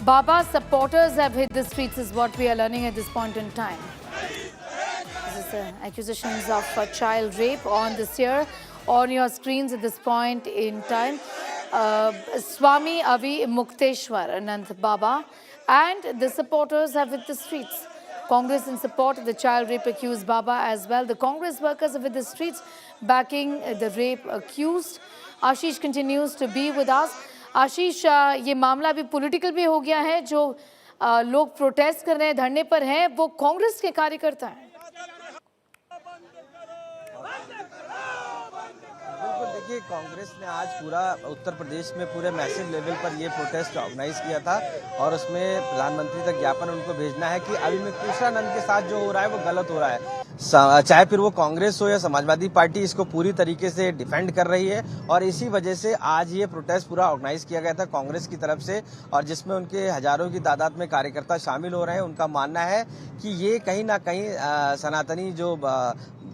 Baba supporters have hit the streets is what we are learning at this point in time. This is accusations of child rape on this year on your screens at this point in time. Swami Avi Mukteshwar Anant Baba and the supporters have hit the streets. Congress in support of the child rape accused Baba as well. The Congress workers have hit the streets backing the rape accused. Ashish continues to be with us. आशीष, ये मामला अभी political भी हो गया है। जो लोग protest कर रहे हैं, धरने पर हैं, वो कांग्रेस के कार्यकर्ता हैं। बिल्कुल, देखिए कांग्रेस ने आज पूरा उत्तर प्रदेश में पूरे मैसिव लेवल पर ये प्रोटेस्ट ऑर्गेनाइज किया था और उसमें प्रधानमंत्री तक ज्ञापन उनको भेजना है कि अभी मुक्तेश्वरानंद के साथ जो हो रहा है वो गलत हो रहा है। चाहे फिर वो कांग्रेस हो या समाजवादी पार्टी, इसको पूरी तरीके से डिफेंड कर रही है और इसी वजह से आज ये प्रोटेस्ट पूरा ऑर्गेनाइज किया गया था कांग्रेस की तरफ से और जिसमें उनके हजारों की तादाद में कार्यकर्ता शामिल हो रहे हैं। उनका मानना है कि ये कहीं ना कहीं सनातनी जो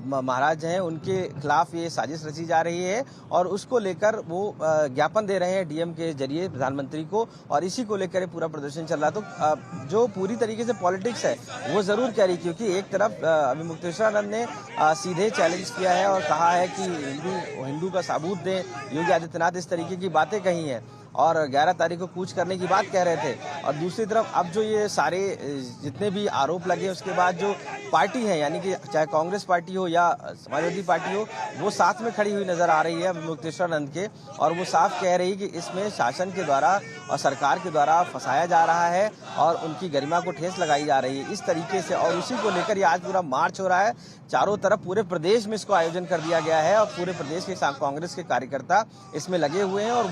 महाराज हैं उनके खिलाफ ये साजिश रची जा रही है और उसको लेकर वो ज्ञापन दे रहे हैं डीएम के जरिए प्रधानमंत्री को और इसी को लेकर ये पूरा प्रदर्शन चल रहा है। तो जो पूरी तरीके से पॉलिटिक्स है वो जरूर कह रही, क्योंकि एक तरफ अभी मुक्तेश्वरानंद ने सीधे चैलेंज किया है और कहा है कि हिंदू का सबूत दें, योगी आदित्यनाथ इस तरीके की बातें कही हैं और 11 तारीख को कूच करने की बात कह रहे थे। और दूसरी तरफ अब जो ये सारे जितने भी आरोप लगे उसके बाद जो पार्टी है, यानी कि चाहे कांग्रेस पार्टी हो या समाजवादी पार्टी हो, वो साथ में खड़ी हुई नजर आ रही है मुक्तेश्वरानंद के और वो साफ कह रही है कि इसमें शासन के द्वारा और सरकार के द्वारा फंसाया जा रहा है और उनकी गरिमा को ठेस लगाई जा रही है इस तरीके से। और उसी को लेकर ये आज पूरा मार्च हो रहा है, चारों तरफ पूरे प्रदेश में इसको आयोजन कर दिया गया है और पूरे प्रदेश के कांग्रेस के कार्यकर्ता इसमें लगे हुए हैं और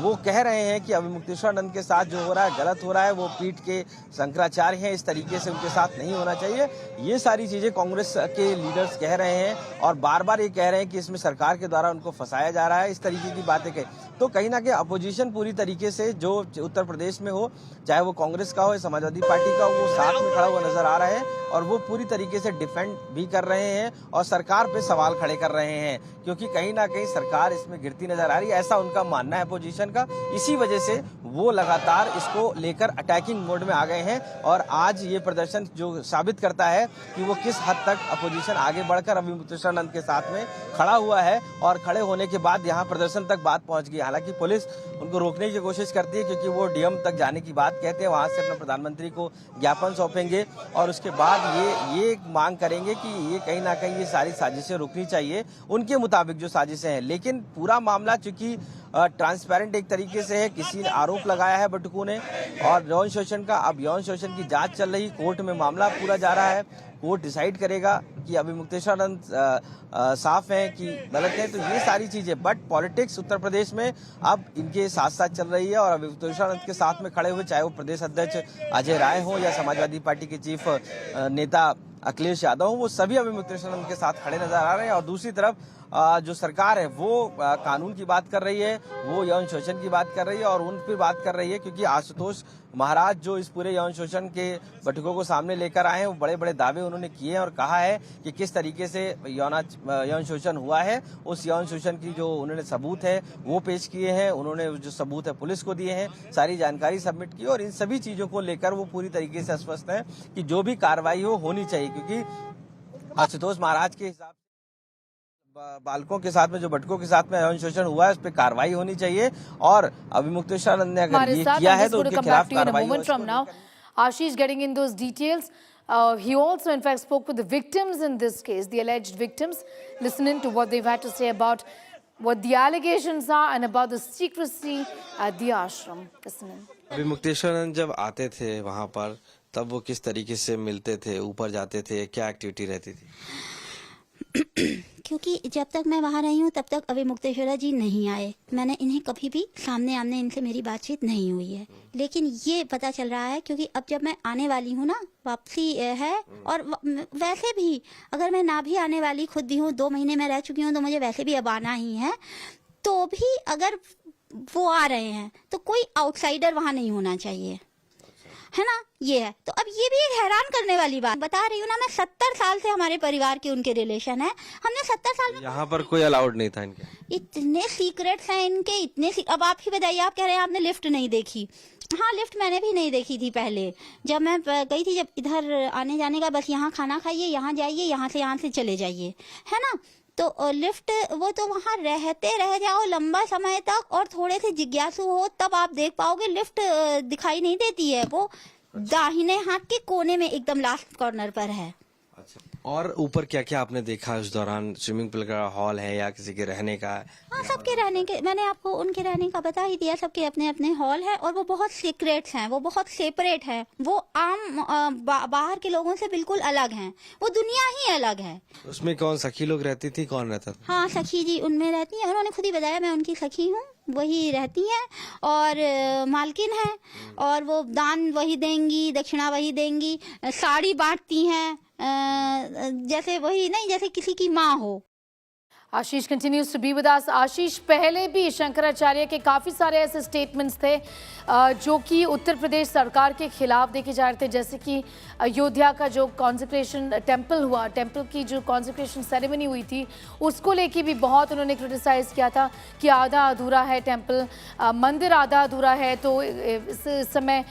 वो कह रहे हैं कि अभी मुक्तेश्वरानंद के साथ जो हो रहा है गलत हो रहा है, वो पीठ के शंकराचार्य हैं, इस तरीके से उनके साथ नहीं होना चाहिए। ये सारी चीजें कांग्रेस के लीडर्स कह रहे हैं और बार बार ये कह रहे हैं कि इसमें सरकार के द्वारा उनको फंसाया जा रहा है, इस तरीके की बातें कही। तो कहीं ना कहीं अपोजिशन पूरी तरीके से जो उत्तर प्रदेश में हो, चाहे वो कांग्रेस का हो या समाजवादी पार्टी का हो, वो साथ में खड़ा हुआ नजर आ रहा है और वो पूरी तरीके से डिफेंड भी कर रहे हैं और सरकार पे सवाल खड़े कर रहे हैं, क्योंकि कहीं ना कहीं सरकार इसमें गिरती नजर आ रही है, ऐसा उनका मानना है अपोजिशन का। इसी वजह से वो लगातार इसको लेकर अटैकिंग मोड में आ गए हैं और आज ये प्रदर्शन जो साबित करता है कि वो किस हद तक अपोजिशन आगे बढ़कर अभी मुक्तेश्वरानंद के साथ में खड़ा हुआ है और खड़े होने के बाद यहाँ प्रदर्शन तक बात पहुंच गई। हालांकि पुलिस उनको रोकने की कोशिश करती है क्योंकि वो डीएम तक जाने की बात कहते हैं, वहां से अपने प्रधानमंत्री को ज्ञापन सौंपेंगे और उसके बाद ये मांग करेंगे कि ये कहीं ना कहीं ये सारी साजिशें रुकनी चाहिए उनके मुताबिक जो साजिशें हैं। लेकिन पूरा मामला चूंकि ट्रांसपेरेंट एक तरीके से है, किसी ने आरोप लगाया है बटुकों ने और यौन शोषण का, अब यौन शोषण की जांच चल रही, कोर्ट में मामला पूरा जा रहा है, कोर्ट डिसाइड करेगा कि अभी मुक्तेश्वरानंद साफ है कि गलत है। तो ये सारी चीजें, बट पॉलिटिक्स उत्तर प्रदेश में अब इनके साथ साथ चल रही है और अभी मुक्तेश्वरानंद के साथ में खड़े हुए चाहे वो प्रदेश अध्यक्ष अजय राय हो या समाजवादी पार्टी के चीफ नेता अखिलेश यादव हो, वो सभी अभी मुक्तेश्वरानंद के साथ खड़े नजर आ रहे हैं। और दूसरी तरफ जो सरकार है वो कानून की बात कर रही है, वो यौन शोषण की बात कर रही है और उन पर बात कर रही है, क्योंकि आशुतोष महाराज जो इस पूरे यौन शोषण के बटुकों को सामने लेकर आए हैं, वो बड़े बड़े दावे उन्होंने किए हैं और कहा है कि किस तरीके से यौन शोषण हुआ है। उस यौन शोषण की जो उन्होंने सबूत है वो पेश किए हैं, उन्होंने जो सबूत है पुलिस को दिए हैं, सारी जानकारी सबमिट की और इन सभी चीजों को लेकर वो पूरी तरीके से आश्वस्त है कि जो भी कार्रवाई हो होनी चाहिए, क्योंकि आशुतोष महाराज के हिसाब बालकों के साथ में जो बटकों के साथ में यौन शोषण हुआ है उस पर कार्रवाई होनी चाहिए और अभी मुक्तेश्वरानंद ने अगर ये किया है तो उनके खिलाफ कार्रवाई हो। Ashish getting in those details. He also in fact spoke with the victims in this case, the alleged victims, listening to what they've had to say about what the allegations are and about the secrecy at the ashram. Listening. अभी मुक्तेश्वरानंद जब आते थे वहाँ पर, तब वो किस तरीके से मिलते थे, ऊपर जाते थे, क्या एक्टिविटी रहती थी? क्योंकि जब तक मैं वहाँ रही हूँ तब तक अभी मुक्तेश्वरा जी नहीं आए, मैंने इन्हें कभी भी सामने आमने इनसे मेरी बातचीत नहीं हुई है। लेकिन ये पता चल रहा है क्योंकि अब जब मैं आने वाली हूँ ना, वापसी है, और वैसे भी अगर मैं ना भी आने वाली खुद भी हूँ, 2 महीने में रह चुकी हूँ तो मुझे वैसे भी अब आना ही है, तो भी अगर वो आ रहे हैं तो कोई आउटसाइडर वहाँ नहीं होना चाहिए। है ना, ये है। तो अब ये भी एक हैरान करने वाली बात बता रही हूँ ना मैं, 70 साल से हमारे परिवार के उनके रिलेशन है, हमने 70 साल में यहाँ पर कोई अलाउड नहीं था इनके। इतने सीक्रेट्स हैं इनके, अब आप ही बताइए, आप कह रहे हैं आपने लिफ्ट नहीं देखी। हाँ, लिफ्ट मैंने भी नहीं देखी थी पहले, जब मैं गई थी, जब इधर आने जाने का, बस यहाँ खाना खाइए, यहाँ जाइए, यहाँ से चले जाइए, है ना। तो लिफ्ट वो तो वहाँ रहते रह जाओ लंबा समय तक और थोड़े से जिज्ञासु हो तब आप देख पाओगे, लिफ्ट दिखाई नहीं देती है, वो दाहिने हाथ के कोने में एकदम लास्ट कॉर्नर पर है। अच्छा, और ऊपर क्या क्या आपने देखा उस दौरान? स्विमिंग पूल का हॉल है या किसी के रहने का? हाँ, सबके रहने के, मैंने आपको उनके रहने का बता ही दिया, सबके अपने अपने हॉल है और वो बहुत सीक्रेट्स हैं, वो बहुत सेपरेट हैं, वो आम बाहर के लोगों से बिल्कुल अलग हैं, वो दुनिया ही अलग है। उसमें कौन सखी लोग रहती थी, कौन रहता था? हाँ, सखी जी उनमें रहती हैं, उन्होंने खुद ही बताया मैं उनकी सखी हूँ, वही रहती हैं और मालकिन हैं, और वो दान वही देंगी, दक्षिणा वही देंगी, साड़ी बांटती हैं, जैसे वही नहीं, जैसे किसी की माँ हो। आशीष continues to be with us. आशीष, पहले भी शंकराचार्य के काफ़ी सारे ऐसे स्टेटमेंट्स थे जो कि उत्तर प्रदेश सरकार के खिलाफ देखे जा रहे थे, जैसे कि अयोध्या का जो कॉन्सेक्रेशन टेम्पल हुआ, टेम्पल की जो कॉन्सेक्रेशन सेरेमनी हुई थी, उसको लेके भी बहुत उन्होंने क्रिटिसाइज़ किया था कि आधा अधूरा है टेम्पल, मंदिर आधा अधूरा है, तो इस समय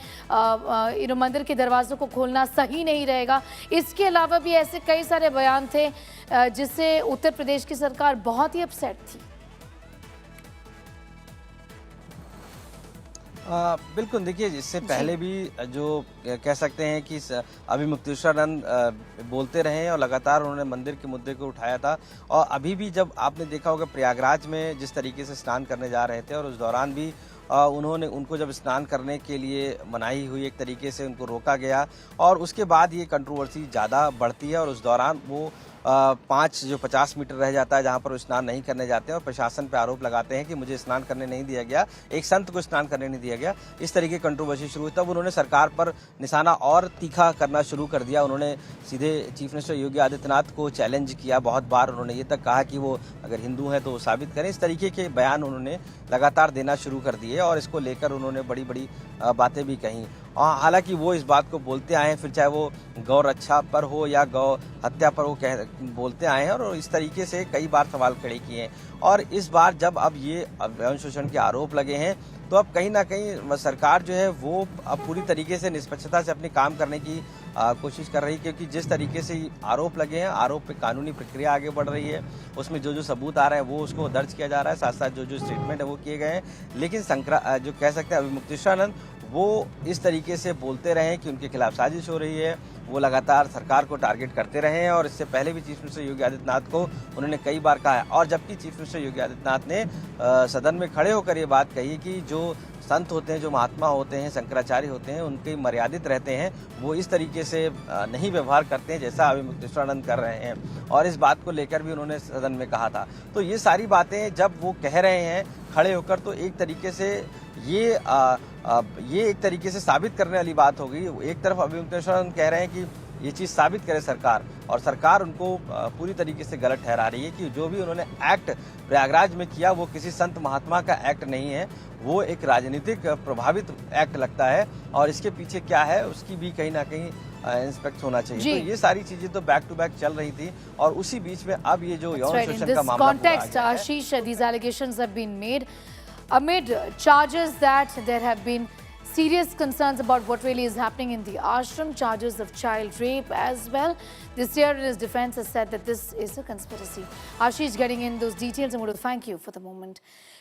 मंदिर के दरवाज़ों को खोलना सही नहीं रहेगा। इसके अलावा भी ऐसे कई सारे बयान थे जिससे उत्तर प्रदेश की सरकार बहुत ही अपसेट थी। बिल्कुल, देखिए इससे पहले भी जो कह सकते हैं कि अभी मुक्तेश्वरानंद बोलते रहे हैं और लगातार उन्होंने मंदिर के मुद्दे को उठाया था। और अभी भी जब आपने देखा होगा प्रयागराज में जिस तरीके से स्नान करने जा रहे थे और उस दौरान भी उनको जब स्नान करने के लिए मनाही हुई, एक तरीके से उनको रोका गया और उसके बाद ये कंट्रोवर्सी ज़्यादा बढ़ती है और उस दौरान वो 50 मीटर रह जाता है जहां पर वो स्नान नहीं करने जाते हैं और प्रशासन पे आरोप लगाते हैं कि मुझे स्नान करने नहीं दिया गया, एक संत को स्नान करने नहीं दिया गया। इस तरीके की कंट्रोवर्सी शुरू हुई, तब उन्होंने सरकार पर निशाना और तीखा करना शुरू कर दिया। उन्होंने सीधे चीफ मिनिस्टर योगी आदित्यनाथ को चैलेंज किया, बहुत बार उन्होंने ये तक कहा कि वो अगर हिंदू हैं तो वो साबित करें। इस तरीके के बयान उन्होंने लगातार देना शुरू कर दिए और इसको लेकर उन्होंने बड़ी बड़ी बातें भी कहीं। हालांकि वो इस बात को बोलते आए हैं, फिर चाहे वो गौ रक्षा पर हो या गौ हत्या पर वो बोलते आए हैं और इस तरीके से कई बार सवाल खड़े किए हैं। और इस बार जब अब ये यौन शोषण के आरोप लगे हैं तो अब कहीं ना कहीं सरकार जो है वो अब पूरी तरीके से निष्पक्षता से अपने काम करने की कोशिश कर रही है, क्योंकि जिस तरीके से आरोप लगे हैं, आरोप पे कानूनी प्रक्रिया आगे बढ़ रही है, उसमें जो सबूत आ रहे हैं वो उसको दर्ज किया जा रहा है, साथ साथ जो स्टेटमेंट है वो किए गए हैं। लेकिन जो कह सकते हैं अभी मुक्तेश्वरानंद वो इस तरीके से बोलते रहे कि उनके खिलाफ साजिश हो रही है, वो लगातार सरकार को टारगेट करते रहे हैं और इससे पहले भी चीफ मिनिस्टर योगी आदित्यनाथ को उन्होंने कई बार कहा है। और जबकि चीफ मिनिस्टर योगी आदित्यनाथ ने सदन में खड़े होकर ये बात कही कि जो संत होते हैं, जो महात्मा होते हैं, शंकराचार्य होते हैं, उनके मर्यादित रहते हैं, वो इस तरीके से नहीं व्यवहार करते हैं जैसा अभी मुक्तेश्वरानंद कर रहे हैं। और इस बात को लेकर भी उन्होंने सदन में कहा था। तो ये सारी बातें जब वो कह रहे हैं खड़े होकर, तो एक तरीके से ये एक तरीके से साबित करने वाली बात होगी। एक तरफ अभी मुक्तेश्वरानंद कह रहे हैं कि ये चीज़ साबित करे सरकार, और सरकार उनको पूरी तरीके से गलत ठहरा रही है कि जो भी उन्होंने एक्ट प्रयागराज में किया वो किसी संत महात्मा का एक्ट नहीं है, वो एक राजनीतिक प्रभावित एक्ट लगता है और इसके पीछे क्या है उसकी भी कहीं ना कहीं इंस्पेक्ट होना चाहिए। तो ये सारी चीजें तो बैक टू बैक चल रही थी और उसी बीच में अब ये जो यौन शोषण का मामला context, Ashish, these allegations have been made amid charges that there have been serious concerns about what really is happening in the ashram, charges of child rape as well. This year his defense has said that this is a conspiracy. Ashish getting in those details, and I want to thank you for the moment.